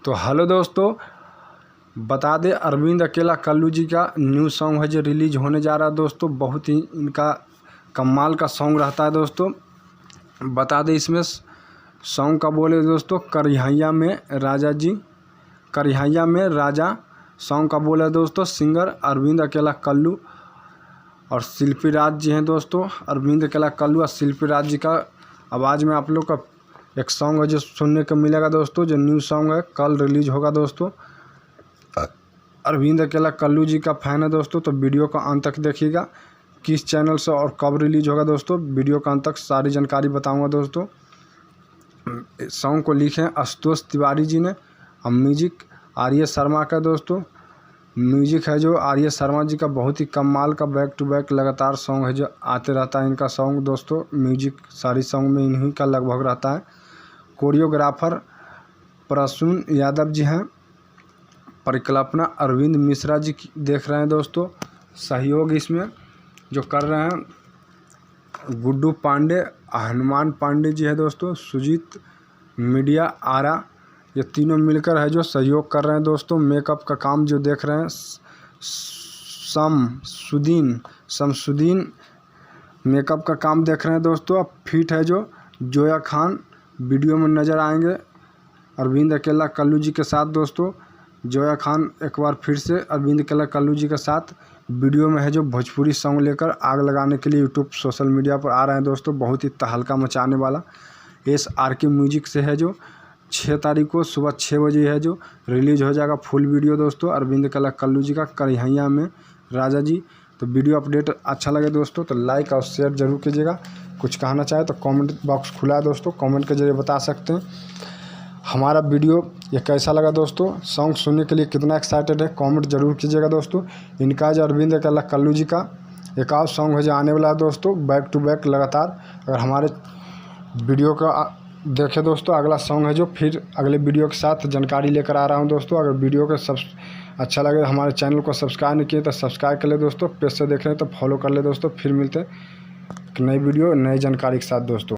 तो हेलो दोस्तों, बता दें अरविंद अकेला कल्लू जी का न्यू सॉन्ग है जो रिलीज होने जा रहा है दोस्तों। बहुत ही इनका कमाल का सॉन्ग रहता है दोस्तों। बता दें इसमें सॉन्ग का बोले दोस्तों, करिहैया में राजा जी, करिहैया में राजा सॉन्ग का बोला दोस्तों। सिंगर अरविंद अकेला कल्लू और शिल्पी राज जी हैं दोस्तों। अरविंद अकेला कल्लू और शिल्पी राज जी का आवाज़ में आप लोग का एक सॉन्ग है जो सुनने को मिलेगा दोस्तों, जो न्यू सॉन्ग है, कल रिलीज होगा दोस्तों। अरविंद अकेला कल्लू जी का फैन है दोस्तों, तो वीडियो का अंत तक देखिएगा। किस चैनल से और कब रिलीज होगा दोस्तों, वीडियो का अंत तक सारी जानकारी बताऊंगा दोस्तों। सॉन्ग को लिखे आशुतोष तिवारी जी ने और म्यूजिक आर्य शर्मा का दोस्तों। म्यूजिक है जो आर्य शर्मा जी का, बहुत ही कमाल का बैक टू बैक लगातार सॉन्ग है जो आते रहता है इनका सॉन्ग दोस्तों। म्यूजिक सारी सॉन्ग में इन्हीं का लगभग रहता है। कोरियोग्राफर प्रसून यादव जी हैं। परिकल्पना अरविंद मिश्रा जी देख रहे हैं दोस्तों। सहयोग इसमें जो कर रहे हैं गुड्डू पांडे, हनुमान पांडे जी है दोस्तों। सुजीत मीडिया आरा, ये तीनों मिलकर है जो सहयोग कर रहे हैं दोस्तों। मेकअप का काम जो देख रहे हैं शमसुद्दीन मेकअप का काम देख रहे हैं दोस्तों। अब फिट है जो जोया खान वीडियो में नज़र आएंगे अरविंद अकेला कल्लू जी के साथ दोस्तों। जोया खान एक बार फिर से अरविंद अकेला कल्लू जी के साथ वीडियो में है जो भोजपुरी सॉन्ग लेकर आग लगाने के लिए यूट्यूब सोशल मीडिया पर आ रहे हैं दोस्तों। बहुत ही तहलका मचाने वाला SRK म्यूजिक से है जो 6 तारीख को सुबह 6 बजे है जो रिलीज हो जाएगा फुल वीडियो दोस्तों, अरविंद अकेला कल्लू जी का करिहैया में राजा जी। तो वीडियो अपडेट अच्छा लगे दोस्तों तो लाइक और शेयर जरूर कीजिएगा। कुछ कहना चाहे तो कमेंट बॉक्स खुला है दोस्तों, कमेंट के जरिए बता सकते हैं हमारा वीडियो ये कैसा लगा दोस्तों। सॉन्ग सुनने के लिए कितना एक्साइटेड है कमेंट जरूर कीजिएगा दोस्तों। इनका जो अरविंद अकेला कल्लू जी का एक और सॉन्ग है जो आने वाला है दोस्तों, बैक टू बैक लगातार। अगर हमारे वीडियो का देखें दोस्तों, अगला सॉन्ग है जो फिर अगले वीडियो के साथ जानकारी लेकर आ रहा हूं दोस्तों। अगर वीडियो का अच्छा लगे हमारे चैनल को सब्सक्राइब नहीं किए तो सब्सक्राइब कर ले दोस्तों। पेज से देख रहे हैं तो फॉलो कर ले दोस्तों। फिर मिलते हैं नई वीडियो नई जानकारी के साथ दोस्तों।